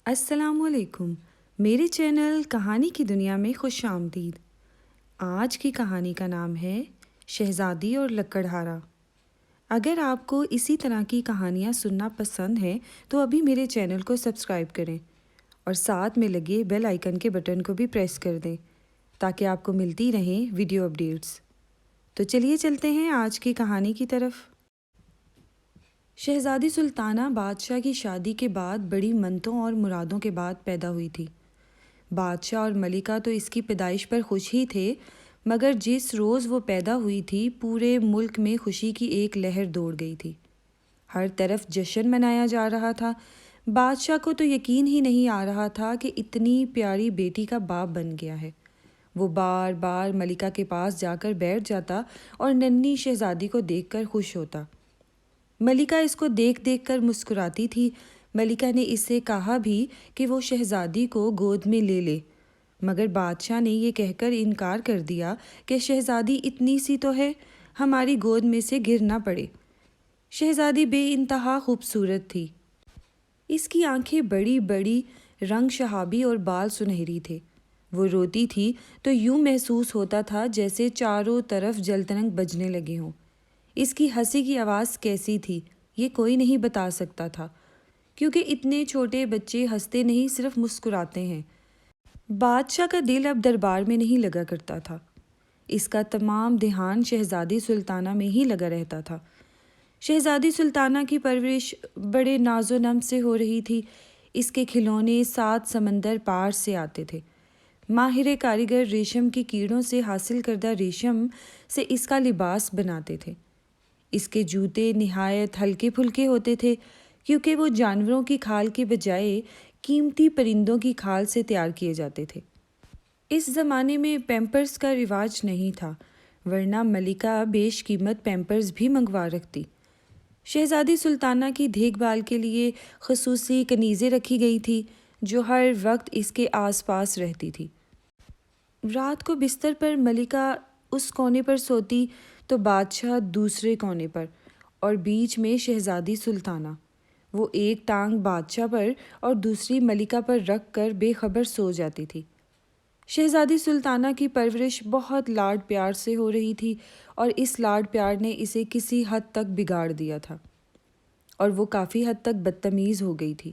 السلام علیکم، میرے چینل کہانی کی دنیا میں خوش آمدید۔ آج کی کہانی کا نام ہے شہزادی اور لکڑہارا۔ اگر آپ کو اسی طرح کی کہانیاں سننا پسند ہیں تو ابھی میرے چینل کو سبسکرائب کریں اور ساتھ میں لگے بیل آئیکن کے بٹن کو بھی پریس کر دیں تاکہ آپ کو ملتی رہیں ویڈیو اپڈیٹس۔ تو چلیے چلتے ہیں آج کی کہانی کی طرف۔ شہزادی سلطانہ بادشاہ کی شادی کے بعد بڑی منتوں اور مرادوں کے بعد پیدا ہوئی تھی۔ بادشاہ اور ملکہ تو اس کی پیدائش پر خوش ہی تھے، مگر جس روز وہ پیدا ہوئی تھی پورے ملک میں خوشی کی ایک لہر دوڑ گئی تھی۔ ہر طرف جشن منایا جا رہا تھا۔ بادشاہ کو تو یقین ہی نہیں آ رہا تھا کہ اتنی پیاری بیٹی کا باپ بن گیا ہے۔ وہ بار بار ملکہ کے پاس جا کر بیٹھ جاتا اور ننھی شہزادی کو دیکھ کر خوش ہوتا۔ ملکہ اس کو دیکھ دیکھ کر مسکراتی تھی۔ ملکہ نے اس سے کہا بھی کہ وہ شہزادی کو گود میں لے لے، مگر بادشاہ نے یہ کہہ کر انکار کر دیا کہ شہزادی اتنی سی تو ہے، ہماری گود میں سے گر نہ پڑے۔ شہزادی بے انتہا خوبصورت تھی۔ اس کی آنکھیں بڑی بڑی، رنگ شہابی اور بال سنہری تھے۔ وہ روتی تھی تو یوں محسوس ہوتا تھا جیسے چاروں طرف جلترنگ بجنے لگے ہوں۔ اس کی ہنسی کی آواز کیسی تھی یہ کوئی نہیں بتا سکتا تھا، کیونکہ اتنے چھوٹے بچے ہنستے نہیں، صرف مسکراتے ہیں۔ بادشاہ کا دل اب دربار میں نہیں لگا کرتا تھا۔ اس کا تمام دھیان شہزادی سلطانہ میں ہی لگا رہتا تھا۔ شہزادی سلطانہ کی پرورش بڑے ناز و نم سے ہو رہی تھی۔ اس کے کھلونے 7 سمندر پار سے آتے تھے۔ ماہر کاریگر ریشم کی کیڑوں سے حاصل کردہ ریشم سے اس کا لباس بناتے تھے۔ اس کے جوتے نہایت ہلکے پھلکے ہوتے تھے، کیونکہ وہ جانوروں کی کھال کے بجائے قیمتی پرندوں کی کھال سے تیار کیے جاتے تھے۔ اس زمانے میں پیمپرز کا رواج نہیں تھا، ورنہ ملکہ بیش قیمت پیمپرز بھی منگوا رکھتی۔ شہزادی سلطانہ کی دیکھ بھال کے لیے خصوصی کنیزیں رکھی گئی تھی جو ہر وقت اس کے آس پاس رہتی تھی۔ رات کو بستر پر ملکہ اس کونے پر سوتی تو بادشاہ دوسرے کونے پر، اور بیچ میں شہزادی سلطانہ۔ وہ ایک ٹانگ بادشاہ پر اور دوسری ملکہ پر رکھ کر بے خبر سو جاتی تھی۔ شہزادی سلطانہ کی پرورش بہت لاڈ پیار سے ہو رہی تھی، اور اس لاڈ پیار نے اسے کسی حد تک بگاڑ دیا تھا، اور وہ کافی حد تک بدتمیز ہو گئی تھی۔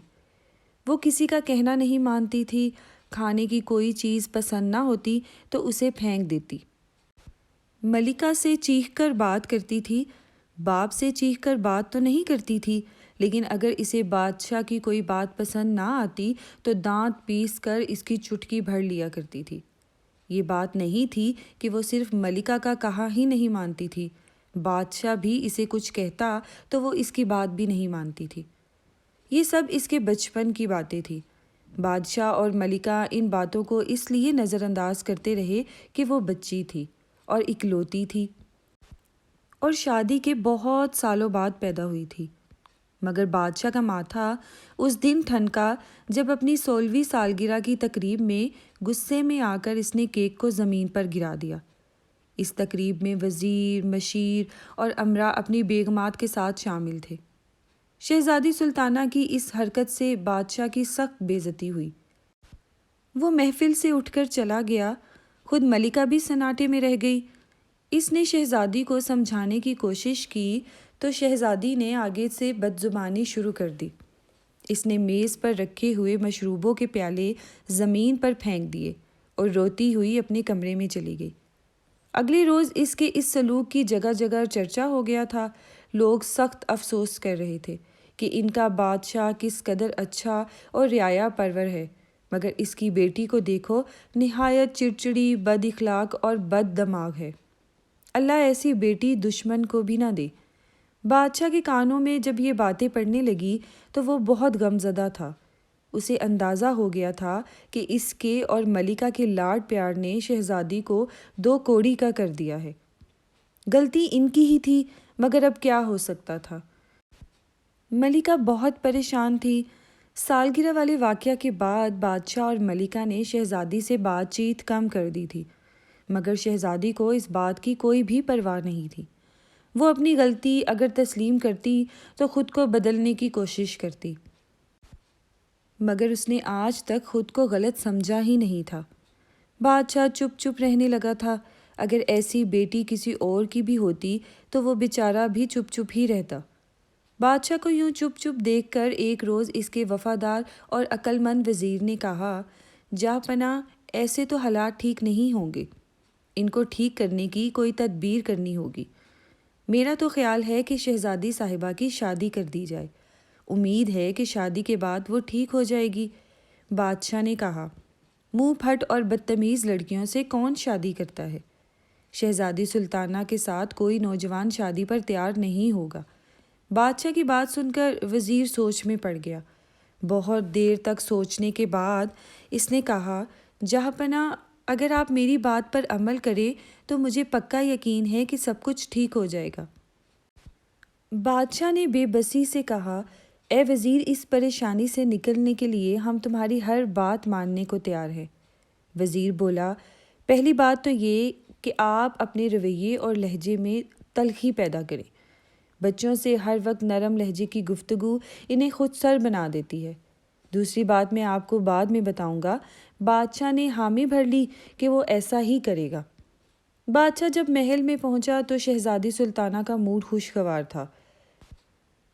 وہ کسی کا کہنا نہیں مانتی تھی۔ کھانے کی کوئی چیز پسند نہ ہوتی تو اسے پھینک دیتی۔ ملکہ سے چیخ کر بات کرتی تھی، باپ سے چیخ کر بات تو نہیں کرتی تھی، لیکن اگر اسے بادشاہ کی کوئی بات پسند نہ آتی تو دانت پیس کر اس کی چٹکی بھر لیا کرتی تھی۔ یہ بات نہیں تھی کہ وہ صرف ملکہ کا کہا ہی نہیں مانتی تھی، بادشاہ بھی اسے کچھ کہتا تو وہ اس کی بات بھی نہیں مانتی تھی۔ یہ سب اس کے بچپن کی باتیں تھیں۔ بادشاہ اور ملکہ ان باتوں کو اس لیے نظر انداز کرتے رہے کہ وہ بچی تھی اور اکلوتی تھی، اور شادی کے بہت سالوں بعد پیدا ہوئی تھی۔ مگر بادشاہ کا ماتھا اس دن ٹھنکا جب اپنی 16ویں سالگرہ کی تقریب میں غصے میں آ کر اس نے کیک کو زمین پر گرا دیا۔ اس تقریب میں وزیر، مشیر اور امراء اپنی بیگمات کے ساتھ شامل تھے۔ شہزادی سلطانہ کی اس حرکت سے بادشاہ کی سخت بے عزتی ہوئی۔ وہ محفل سے اٹھ کر چلا گیا، خود ملکہ بھی سناٹے میں رہ گئی۔ اس نے شہزادی کو سمجھانے کی کوشش کی تو شہزادی نے آگے سے بدزبانی شروع کر دی۔ اس نے میز پر رکھے ہوئے مشروبوں کے پیالے زمین پر پھینک دیے اور روتی ہوئی اپنے کمرے میں چلی گئی۔ اگلے روز اس کے اس سلوک کی جگہ جگہ چرچا ہو گیا تھا۔ لوگ سخت افسوس کر رہے تھے کہ ان کا بادشاہ کس قدر اچھا اور رعایا پرور ہے، مگر اس کی بیٹی کو دیکھو، نہایت چڑچڑی، بد اخلاق اور بد دماغ ہے۔ اللہ ایسی بیٹی دشمن کو بھی نہ دے۔ بادشاہ کے کانوں میں جب یہ باتیں پڑنے لگی تو وہ بہت غمزدہ تھا۔ اسے اندازہ ہو گیا تھا کہ اس کے اور ملکہ کے لاڈ پیار نے شہزادی کو 2 کوڑی کا کر دیا ہے۔ غلطی ان کی ہی تھی، مگر اب کیا ہو سکتا تھا۔ ملکہ بہت پریشان تھی۔ سالگرہ والے واقعہ کے بعد بادشاہ اور ملکہ نے شہزادی سے بات چیت کم کر دی تھی، مگر شہزادی کو اس بات کی کوئی بھی پرواہ نہیں تھی۔ وہ اپنی غلطی اگر تسلیم کرتی تو خود کو بدلنے کی کوشش کرتی۔ مگر اس نے آج تک خود کو غلط سمجھا ہی نہیں تھا۔ بادشاہ چپ چپ رہنے لگا تھا۔ اگر ایسی بیٹی کسی اور کی بھی ہوتی تو وہ بیچارہ بھی چپ چپ ہی رہتا۔ بادشاہ کو یوں چپ چپ دیکھ کر ایک روز اس کے وفادار اور عقل مند وزیر نے کہا، جہاں پناہ، ایسے تو حالات ٹھیک نہیں ہوں گے، ان کو ٹھیک کرنے کی کوئی تدبیر کرنی ہوگی۔ میرا تو خیال ہے کہ شہزادی صاحبہ کی شادی کر دی جائے، امید ہے کہ شادی کے بعد وہ ٹھیک ہو جائے گی۔ بادشاہ نے کہا، منہ پھٹ اور بدتمیز لڑکیوں سے کون شادی کرتا ہے؟ شہزادی سلطانہ کے ساتھ کوئی نوجوان شادی پر تیار نہیں ہوگا۔ بادشاہ کی بات سن کر وزیر سوچ میں پڑ گیا۔ بہت دیر تک سوچنے کے بعد اس نے کہا، جہاں پناہ، اگر آپ میری بات پر عمل کریں تو مجھے پکا یقین ہے کہ سب کچھ ٹھیک ہو جائے گا۔ بادشاہ نے بے بسی سے کہا، اے وزیر، اس پریشانی سے نکلنے کے لیے ہم تمہاری ہر بات ماننے کو تیار ہیں۔ وزیر بولا، پہلی بات تو یہ کہ آپ اپنے رویے اور لہجے میں تلخی پیدا کریں۔ بچوں سے ہر وقت نرم لہجے کی گفتگو انہیں خود سر بنا دیتی ہے۔ دوسری بات میں آپ کو بعد میں بتاؤں گا۔ بادشاہ نے حامی بھر لی کہ وہ ایسا ہی کرے گا۔ بادشاہ جب محل میں پہنچا تو شہزادی سلطانہ کا موڈ خوشگوار تھا۔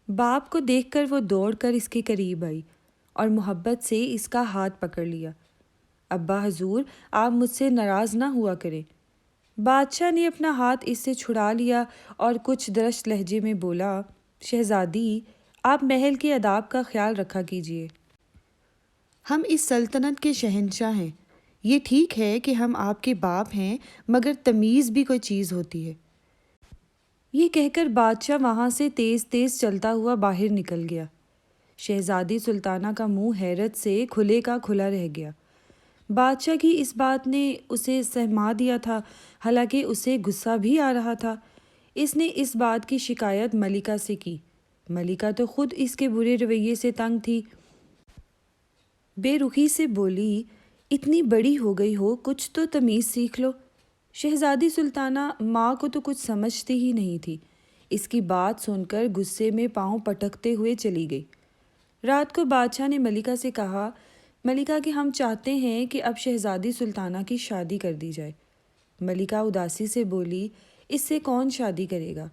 باپ کو دیکھ کر وہ دوڑ کر اس کے قریب آئی اور محبت سے اس کا ہاتھ پکڑ لیا۔ ابا حضور، آپ مجھ سے ناراض نہ ہوا کریں۔ بادشاہ نے اپنا ہاتھ اس سے چھڑا لیا اور کچھ درشت لہجے میں بولا، شہزادی، آپ محل کے آداب کا خیال رکھا کیجیے۔ ہم اس سلطنت کے شہنشاہ ہیں۔ یہ ٹھیک ہے کہ ہم آپ کے باپ ہیں، مگر تمیز بھی کوئی چیز ہوتی ہے۔ یہ کہہ کر بادشاہ وہاں سے تیز تیز چلتا ہوا باہر نکل گیا۔ شہزادی سلطانہ کا منہ حیرت سے کھلے کا کھلا رہ گیا۔ بادشاہ کی اس بات نے اسے سہما دیا تھا، حالانکہ اسے غصہ بھی آ رہا تھا۔ اس نے اس بات کی شکایت ملکہ سے کی۔ ملکہ تو خود اس کے برے رویے سے تنگ تھی۔ بے رخی سے بولی، اتنی بڑی ہو گئی ہو، کچھ تو تمیز سیکھ لو۔ شہزادی سلطانہ ماں کو تو کچھ سمجھتی ہی نہیں تھی۔ اس کی بات سن کر غصے میں پاؤں پٹکتے ہوئے چلی گئی۔ رات کو بادشاہ نے ملکہ سے کہا، ملکہ کہ ہم چاہتے ہیں کہ اب شہزادی سلطانہ کی شادی کر دی جائے۔ ملکہ اداسی سے بولی، اس سے کون شادی کرے گا؟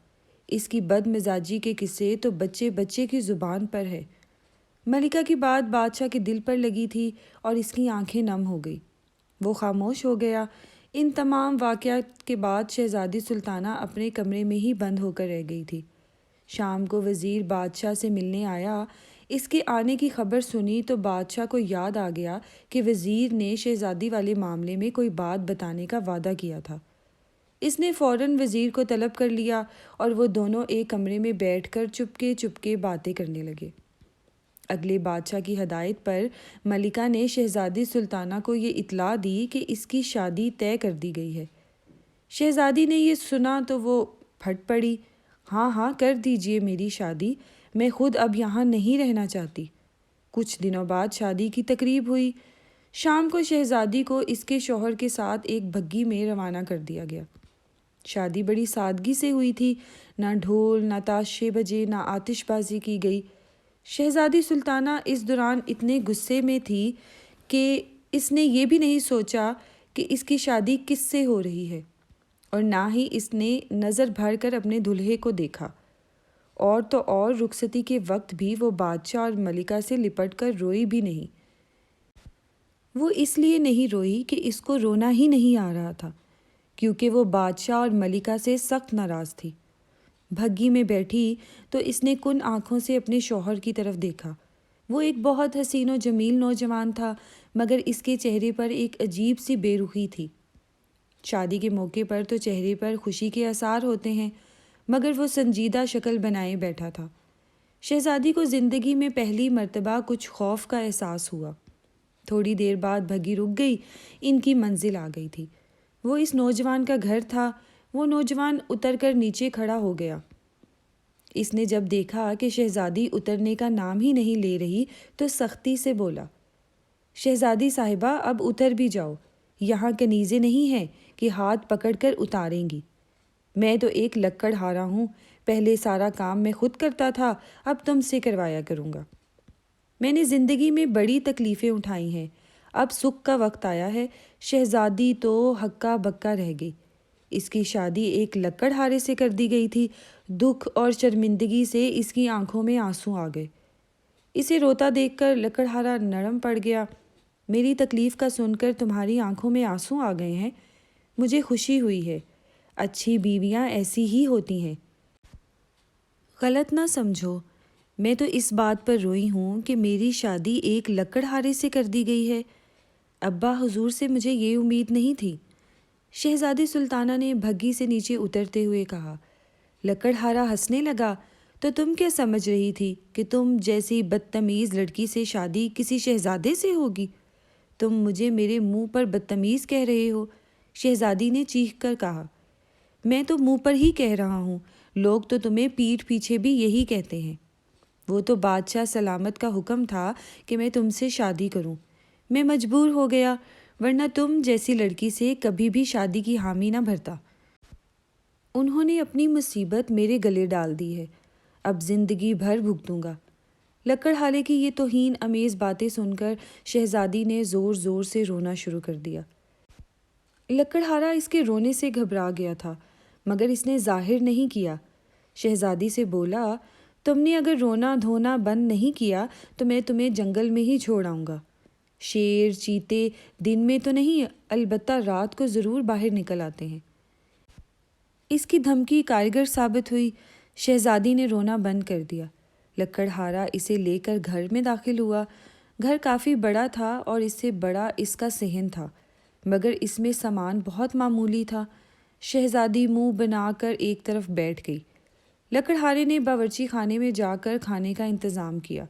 اس کی بد مزاجی کے قصے تو بچے بچے کی زبان پر ہے۔ ملکہ کی بات بادشاہ کے دل پر لگی تھی اور اس کی آنکھیں نم ہو گئی۔ وہ خاموش ہو گیا۔ ان تمام واقعات کے بعد شہزادی سلطانہ اپنے کمرے میں ہی بند ہو کر رہ گئی تھی۔ شام کو وزیر بادشاہ سے ملنے آیا۔ اس کے آنے کی خبر سنی تو بادشاہ کو یاد آ گیا کہ وزیر نے شہزادی والے معاملے میں کوئی بات بتانے کا وعدہ کیا تھا۔ اس نے فوراً وزیر کو طلب کر لیا اور وہ دونوں ایک کمرے میں بیٹھ کر چپکے چپکے باتیں کرنے لگے۔ اگلے بادشاہ کی ہدایت پر ملکہ نے شہزادی سلطانہ کو یہ اطلاع دی کہ اس کی شادی طے کر دی گئی ہے۔ شہزادی نے یہ سنا تو وہ پھٹ پڑی، ہاں ہاں کر دیجیے میری شادی، میں خود اب یہاں نہیں رہنا چاہتی۔ کچھ دنوں بعد شادی کی تقریب ہوئی۔ شام کو شہزادی کو اس کے شوہر کے ساتھ ایک بھگی میں روانہ کر دیا گیا۔ شادی بڑی سادگی سے ہوئی تھی، نہ ڈھول، نہ تاشے بجے، نہ آتش بازی کی گئی۔ شہزادی سلطانہ اس دوران اتنے غصے میں تھی کہ اس نے یہ بھی نہیں سوچا کہ اس کی شادی کس سے ہو رہی ہے، اور نہ ہی اس نے نظر بھر کر اپنے دولہے کو دیکھا۔ اور تو اور رخصتی کے وقت بھی وہ بادشاہ اور ملکہ سے لپٹ کر روئی بھی نہیں۔ وہ اس لیے نہیں روئی کہ اس کو رونا ہی نہیں آ رہا تھا، کیونکہ وہ بادشاہ اور ملکہ سے سخت ناراض تھی۔ بھگی میں بیٹھی تو اس نے کن آنکھوں سے اپنے شوہر کی طرف دیکھا۔ وہ ایک بہت حسین و جمیل نوجوان تھا، مگر اس کے چہرے پر ایک عجیب سی بے رخی تھی۔ شادی کے موقع پر تو چہرے پر خوشی کے آثار ہوتے ہیں، مگر وہ سنجیدہ شکل بنائے بیٹھا تھا۔ شہزادی کو زندگی میں پہلی مرتبہ کچھ خوف کا احساس ہوا۔ تھوڑی دیر بعد بھگی رک گئی۔ ان کی منزل آ گئی تھی۔ وہ اس نوجوان کا گھر تھا۔ وہ نوجوان اتر کر نیچے کھڑا ہو گیا۔ اس نے جب دیکھا کہ شہزادی اترنے کا نام ہی نہیں لے رہی تو سختی سے بولا، شہزادی صاحبہ، اب اتر بھی جاؤ، یہاں کنیزیں نہیں ہیں کہ ہاتھ پکڑ کر اتاریں گی۔ میں تو ایک لکڑ ہارا ہوں، پہلے سارا کام میں خود کرتا تھا، اب تم سے کروایا کروں گا۔ میں نے زندگی میں بڑی تکلیفیں اٹھائی ہیں، اب سکھ کا وقت آیا ہے۔ شہزادی تو ہکا بکا رہ گئی۔ اس کی شادی ایک لکڑہارے سے کر دی گئی تھی۔ دکھ اور شرمندگی سے اس کی آنکھوں میں آنسو آ گئے۔ اسے روتا دیکھ کر لکڑہارا نرم پڑ گیا۔ میری تکلیف کا سن کر تمہاری آنکھوں میں آنسو آ گئے ہیں، مجھے خوشی ہوئی ہے۔ اچھی بیویاں ایسی ہی ہوتی ہیں۔ غلط نہ سمجھو، میں تو اس بات پر روئی ہوں کہ میری شادی ایک لکڑہارے سے کر دی گئی ہے۔ ابا حضور سے مجھے یہ امید نہیں تھی۔ شہزادی سلطانہ نے بھگی سے نیچے اترتے ہوئے کہا۔ لکڑہارا ہنسنے لگا، تو تم کیا سمجھ رہی تھی کہ تم جیسی بدتمیز لڑکی سے شادی کسی شہزادے سے ہوگی؟ تم مجھے میرے منہ پر بدتمیز کہہ رہے ہو؟ شہزادی نے چیخ کر کہا۔ میں تو منہ پر ہی کہہ رہا ہوں، لوگ تو تمہیں پیٹھ پیچھے بھی یہی کہتے ہیں۔ وہ تو بادشاہ سلامت کا حکم تھا کہ میں تم سے شادی کروں، میں مجبور ہو گیا، ورنہ تم جیسی لڑکی سے کبھی بھی شادی کی حامی نہ بھرتا۔ انہوں نے اپنی مصیبت میرے گلے ڈال دی ہے، اب زندگی بھر بھگتوں گا۔ لکڑہارے کی یہ توہین امیز باتیں سن کر شہزادی نے زور زور سے رونا شروع کر دیا۔ لکڑہارا اس کے رونے سے گھبرا گیا تھا، مگر اس نے ظاہر نہیں کیا۔ شہزادی سے بولا، تم نے اگر رونا دھونا بند نہیں کیا تو میں تمہیں جنگل میں ہی چھوڑ آؤں گا۔ شیر چیتے دن میں تو نہیں، البتہ رات کو ضرور باہر نکل آتے ہیں۔ اس کی دھمکی کارگر ثابت ہوئی۔ شہزادی نے رونا بند کر دیا۔ لکڑہارا اسے لے کر گھر میں داخل ہوا۔ گھر کافی بڑا تھا اور اس سے بڑا اس کا صحن تھا، مگر اس میں سامان بہت معمولی تھا۔ شہزادی منہ بنا کر ایک طرف بیٹھ گئی۔ لکڑہارے نے باورچی خانے میں جا کر کھانے کا انتظام کیا۔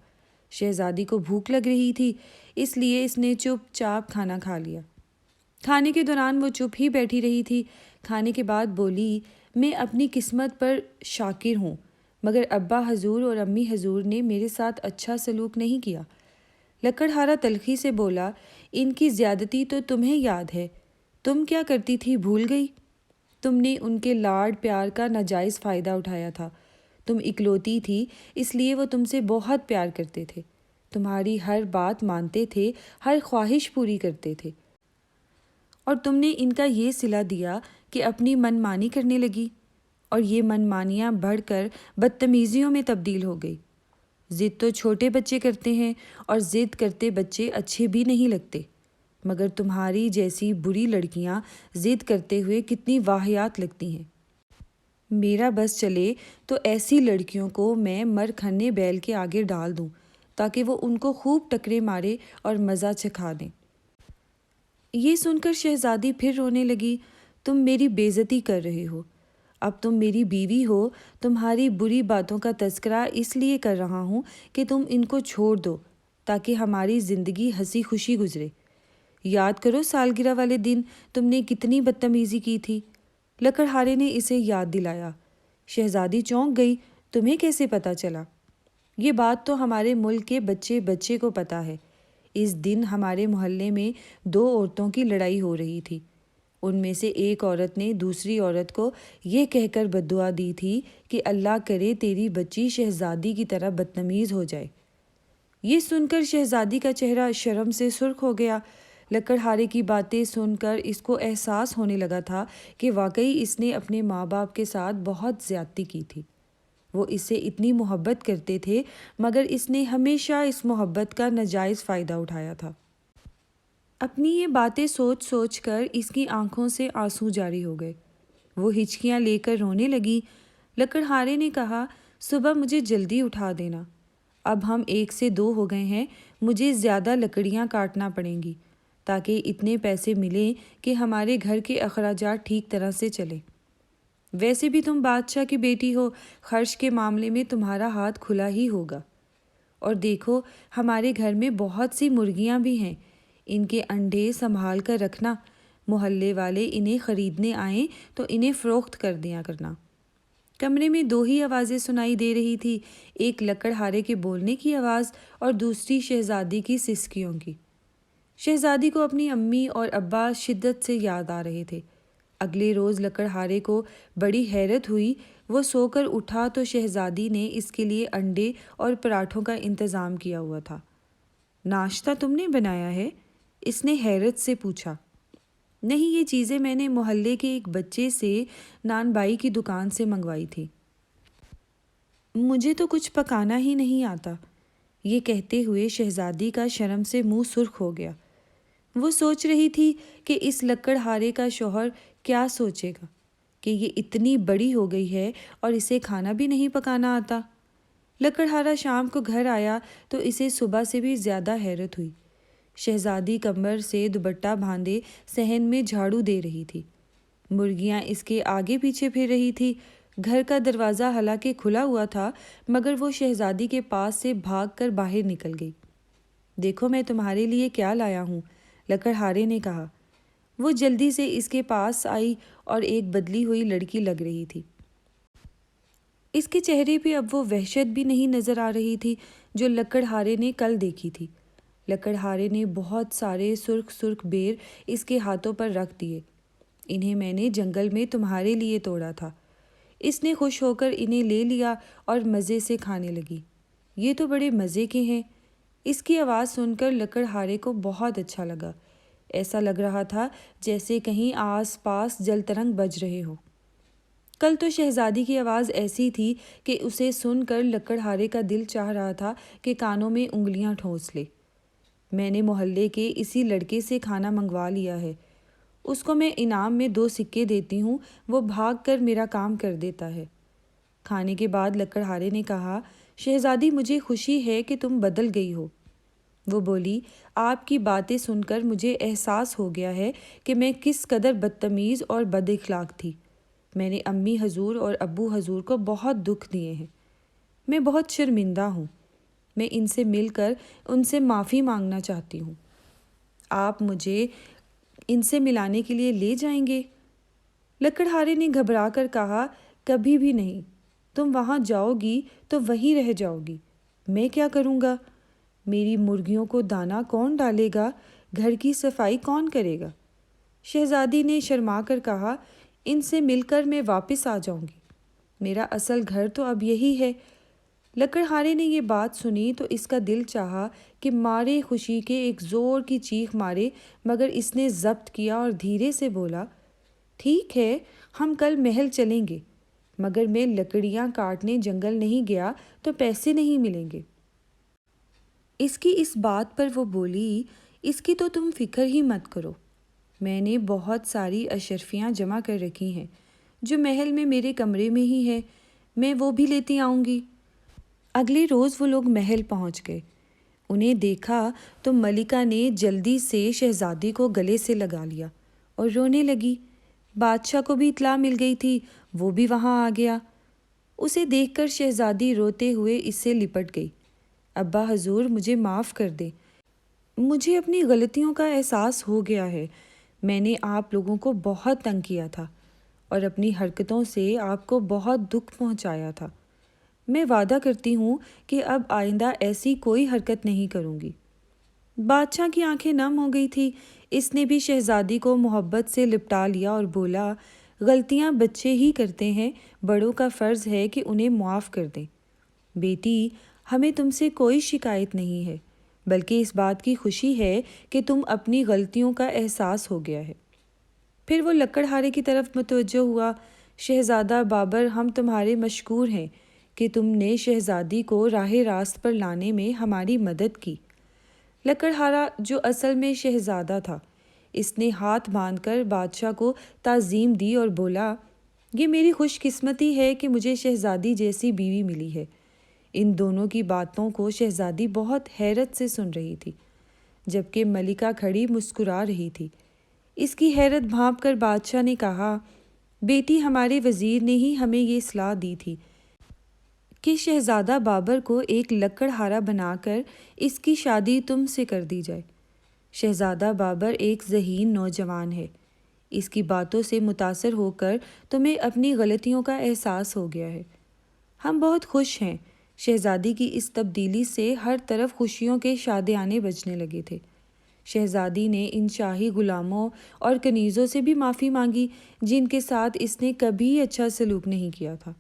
شہزادی کو بھوک لگ رہی تھی، اس لیے اس نے چپ چاپ کھانا کھا لیا۔ کھانے کے دوران وہ چپ ہی بیٹھی رہی تھی۔ کھانے کے بعد بولی، میں اپنی قسمت پر شاکر ہوں، مگر ابا حضور اور امی حضور نے میرے ساتھ اچھا سلوک نہیں کیا۔ لکڑہارا تلخی سے بولا، ان کی زیادتی تو تمہیں یاد ہے، تم کیا کرتی تھی بھول گئی؟ تم نے ان کے لاڈ پیار کا ناجائز فائدہ اٹھایا تھا۔ تم اکلوتی تھی، اس لیے وہ تم سے بہت پیار کرتے تھے، تمہاری ہر بات مانتے تھے، ہر خواہش پوری کرتے تھے، اور تم نے ان کا یہ صلہ دیا کہ اپنی من مانی کرنے لگی، اور یہ من مانیاں بڑھ کر بدتمیزیوں میں تبدیل ہو گئی۔ ضد تو چھوٹے بچے کرتے ہیں، اور ضد کرتے بچے اچھے بھی نہیں لگتے، مگر تمہاری جیسی بری لڑکیاں ضد کرتے ہوئے کتنی واہیات لگتی ہیں۔ میرا بس چلے تو ایسی لڑکیوں کو میں مرکھنے بیل کے آگے ڈال دوں تاکہ وہ ان کو خوب ٹکرے مارے اور مزہ چکھا دیں۔ یہ سن کر شہزادی پھر رونے لگی۔ تم میری بے عزتی کر رہے ہو، اب تم میری بیوی ہو، تمہاری بری باتوں کا تذکرہ اس لیے کر رہا ہوں کہ تم ان کو چھوڑ دو تاکہ ہماری زندگی ہنسی خوشی گزرے۔ یاد کرو سالگرہ والے دن تم نے کتنی بدتمیزی کی تھی۔ لکڑہارے نے اسے یاد دلایا۔ شہزادی چونک گئی، تمہیں کیسے پتہ چلا؟ یہ بات تو ہمارے ملک کے بچے بچے کو پتہ ہے۔ اس دن ہمارے محلے میں 2 عورتوں کی لڑائی ہو رہی تھی۔ ان میں سے ایک عورت نے دوسری عورت کو یہ کہہ کر بددعا دی تھی کہ اللہ کرے تیری بچی شہزادی کی طرح بدتمیز ہو جائے۔ یہ سن کر شہزادی کا چہرہ شرم سے سرخ ہو گیا۔ لکڑہارے کی باتیں سن کر اس کو احساس ہونے لگا تھا کہ واقعی اس نے اپنے ماں باپ کے ساتھ بہت زیادتی کی تھی۔ وہ اس سے اتنی محبت کرتے تھے، مگر اس نے ہمیشہ اس محبت کا ناجائز فائدہ اٹھایا تھا۔ اپنی یہ باتیں سوچ سوچ کر اس کی آنکھوں سے آنسو جاری ہو گئے۔ وہ ہچکیاں لے کر رونے لگی۔ لکڑہارے نے کہا، صبح مجھے جلدی اٹھا دینا، اب ہم 1 سے 2 ہو گئے ہیں، مجھے زیادہ لکڑیاں کاٹنا پڑیں گی تاکہ اتنے پیسے ملیں کہ ہمارے گھر کے اخراجات ٹھیک طرح سے چلیں۔ ویسے بھی تم بادشاہ کی بیٹی ہو، خرچ کے معاملے میں تمہارا ہاتھ کھلا ہی ہوگا۔ اور دیکھو، ہمارے گھر میں بہت سی مرغیاں بھی ہیں، ان کے انڈے سنبھال کر رکھنا، محلے والے انہیں خریدنے آئیں تو انہیں فروخت کر دیا کرنا۔ کمرے میں 2 ہی آوازیں سنائی دے رہی تھی، ایک لکڑہارے کے بولنے کی آواز اور دوسری شہزادی کی سسکیوں کی۔ شہزادی کو اپنی امی اور ابا شدت سے یاد آ رہے تھے۔ اگلے روز لکڑہارے کو بڑی حیرت ہوئی۔ وہ سو کر اٹھا تو شہزادی نے اس کے لیے انڈے اور پراٹھوں کا انتظام کیا ہوا تھا۔ ناشتہ تم نے بنایا ہے؟ اس نے حیرت سے پوچھا۔ نہیں، یہ چیزیں میں نے محلے کے ایک بچے سے نان بائی کی دکان سے منگوائی تھی۔ مجھے تو کچھ پکانا ہی نہیں آتا، یہ کہتے ہوئے شہزادی کا شرم سے منہ سرخ ہو گیا۔ وہ سوچ رہی تھی کہ اس لکڑہارے کا شوہر کیا سوچے گا کہ یہ اتنی بڑی ہو گئی ہے اور اسے کھانا بھی نہیں پکانا آتا۔ لکڑہارا شام کو گھر آیا تو اسے صبح سے بھی زیادہ حیرت ہوئی۔ شہزادی کمر سے دوپٹہ باندھے صحن میں جھاڑو دے رہی تھی۔ مرغیاں اس کے آگے پیچھے پھر رہی تھی۔ گھر کا دروازہ حالانکہ کھلا ہوا تھا مگر وہ شہزادی کے پاس سے بھاگ کر باہر نکل گئی۔ دیکھو میں تمہارے لیے کیا لایا ہوں، لکڑہارے نے کہا۔ وہ جلدی سے اس کے پاس آئی اور ایک بدلی ہوئی لڑکی لگ رہی تھی۔ اس کے چہرے پہ اب وہ وحشت بھی نہیں نظر آ رہی تھی جو لکڑہارے نے کل دیکھی تھی۔ لکڑہارے نے بہت سارے سرخ سرخ بیر اس کے ہاتھوں پر رکھ دیے۔ انہیں میں نے جنگل میں تمہارے لیے توڑا تھا۔ اس نے خوش ہو کر انہیں لے لیا اور مزے سے کھانے لگی۔ یہ تو بڑے مزے کے ہیں۔ اس کی آواز سن کر لکڑہارے کو بہت اچھا لگا۔ ایسا لگ رہا تھا جیسے کہیں آس پاس جل ترنگ بج رہے ہو۔ کل تو شہزادی کی آواز ایسی تھی کہ اسے سن کر لکڑہارے کا دل چاہ رہا تھا کہ کانوں میں انگلیاں ٹھونس لے۔ میں نے محلے کے اسی لڑکے سے کھانا منگوا لیا ہے، اس کو میں انعام میں 2 سکے دیتی ہوں، وہ بھاگ کر میرا کام کر دیتا ہے۔ کھانے کے بعد لکڑہارے نے کہا، شہزادی مجھے خوشی ہے کہ تم بدل گئی ہو۔ وہ بولی، آپ کی باتیں سن کر مجھے احساس ہو گیا ہے کہ میں کس قدر بدتمیز اور بد اخلاق تھی۔ میں نے امی حضور اور ابو حضور کو بہت دکھ دیے ہیں۔ میں بہت شرمندہ ہوں۔ میں ان سے مل کر ان سے معافی مانگنا چاہتی ہوں۔ آپ مجھے ان سے ملانے کے لیے لے جائیں گے؟ لکڑہارے نے گھبرا کر کہا، کبھی بھی نہیں۔ تم وہاں جاؤ گی تو وہیں رہ جاؤ گی۔ میں کیا کروں گا؟ میری مرغیوں کو دانہ کون ڈالے گا؟ گھر کی صفائی کون کرے گا؟ شہزادی نے شرما کر کہا، ان سے مل کر میں واپس آ جاؤں گی۔ میرا اصل گھر تو اب یہی ہے۔ لکڑہارے نے یہ بات سنی تو اس کا دل چاہا کہ مارے خوشی کے ایک زور کی چیخ مارے، مگر اس نے ضبط کیا اور دھیرے سے بولا، ٹھیک ہے، ہم کل محل چلیں گے، مگر میں لکڑیاں کاٹنے جنگل نہیں گیا تو پیسے نہیں ملیں گے۔ اس کی اس بات پر وہ بولی، اس کی تو تم فکر ہی مت کرو۔ میں نے بہت ساری اشرفیاں جمع کر رکھی ہیں جو محل میں میرے کمرے میں ہی ہے، میں وہ بھی لیتی آؤں گی۔ اگلے روز وہ لوگ محل پہنچ گئے۔ انہیں دیکھا تو ملکہ نے جلدی سے شہزادی کو گلے سے لگا لیا اور رونے لگی۔ بادشاہ کو بھی اطلاع مل گئی تھی، وہ بھی وہاں آ گیا۔ اسے دیکھ کر شہزادی روتے ہوئے اس سے لپٹ گئی۔ ابا حضور مجھے معاف کر دیں، مجھے اپنی غلطیوں کا احساس ہو گیا ہے۔ میں نے آپ لوگوں کو بہت تنگ کیا تھا اور اپنی حرکتوں سے آپ کو بہت دکھ پہنچایا تھا۔ میں وعدہ کرتی ہوں کہ اب آئندہ ایسی کوئی حرکت نہیں کروں گی۔ بادشاہ کی آنکھیں نم ہو گئی تھی۔ اس نے بھی شہزادی کو محبت سے لپٹا لیا اور بولا، غلطیاں بچے ہی کرتے ہیں، بڑوں کا فرض ہے کہ انہیں معاف کر دیں۔ بیٹی، ہمیں تم سے کوئی شکایت نہیں ہے، بلکہ اس بات کی خوشی ہے کہ تم اپنی غلطیوں کا احساس ہو گیا ہے۔ پھر وہ لکڑہارے کی طرف متوجہ ہوا، شہزادہ بابر، ہم تمہارے مشکور ہیں کہ تم نے شہزادی کو راہ راست پر لانے میں ہماری مدد کی۔ لکڑہارا جو اصل میں شہزادہ تھا، اس نے ہاتھ باندھ کر بادشاہ کو تعظیم دی اور بولا، یہ میری خوش قسمتی ہے کہ مجھے شہزادی جیسی بیوی ملی ہے۔ ان دونوں کی باتوں کو شہزادی بہت حیرت سے سن رہی تھی، جبکہ ملکہ کھڑی مسکرا رہی تھی۔ اس کی حیرت بھانپ کر بادشاہ نے کہا، بیٹی، ہمارے وزیر نے ہی ہمیں یہ صلاح دی تھی کہ شہزادہ بابر کو ایک لکڑہارا بنا کر اس کی شادی تم سے کر دی جائے۔ شہزادہ بابر ایک ذہین نوجوان ہے۔ اس کی باتوں سے متاثر ہو کر تمہیں اپنی غلطیوں کا احساس ہو گیا ہے۔ ہم بہت خوش ہیں۔ شہزادی کی اس تبدیلی سے ہر طرف خوشیوں کے شادیانے بجنے لگے تھے۔ شہزادی نے ان شاہی غلاموں اور کنیزوں سے بھی معافی مانگی جن کے ساتھ اس نے کبھی اچھا سلوک نہیں کیا تھا۔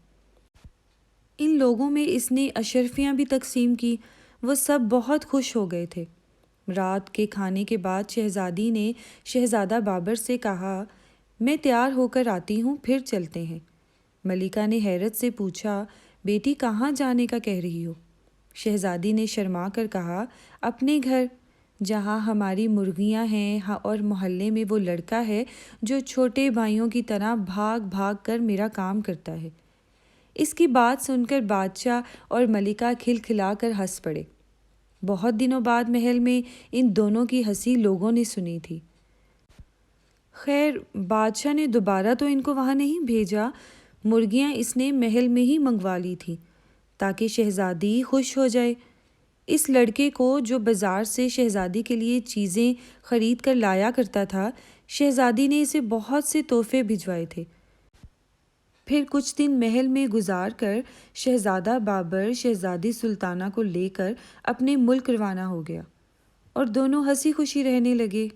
ان لوگوں میں اس نے اشرفیاں بھی تقسیم کی، وہ سب بہت خوش ہو گئے تھے۔ رات کے کھانے کے بعد شہزادی نے شہزادہ بابر سے کہا، میں تیار ہو کر آتی ہوں، پھر چلتے ہیں۔ ملکہ نے حیرت سے پوچھا، بیٹی کہاں جانے کا کہہ رہی ہو؟ شہزادی نے شرما کر کہا، اپنے گھر، جہاں ہماری مرغیاں ہیں اور محلے میں وہ لڑکا ہے جو چھوٹے بھائیوں کی طرح بھاگ بھاگ کر میرا کام کرتا ہے۔ اس کی بات سن کر بادشاہ اور ملکہ کھلکھلا کر ہنس پڑے۔ بہت دنوں بعد محل میں ان دونوں کی ہنسی لوگوں نے سنی تھی۔ خیر، بادشاہ نے دوبارہ تو ان کو وہاں نہیں بھیجا، مرغیاں اس نے محل میں ہی منگوا لی تھی تاکہ شہزادی خوش ہو جائے۔ اس لڑکے کو جو بازار سے شہزادی کے لیے چیزیں خرید کر لایا کرتا تھا، شہزادی نے اسے بہت سے تحفے بھجوائے تھے۔ پھر کچھ دن محل میں گزار کر شہزادہ بابر شہزادی سلطانہ کو لے کر اپنے ملک روانہ ہو گیا اور دونوں ہنسی خوشی رہنے لگے۔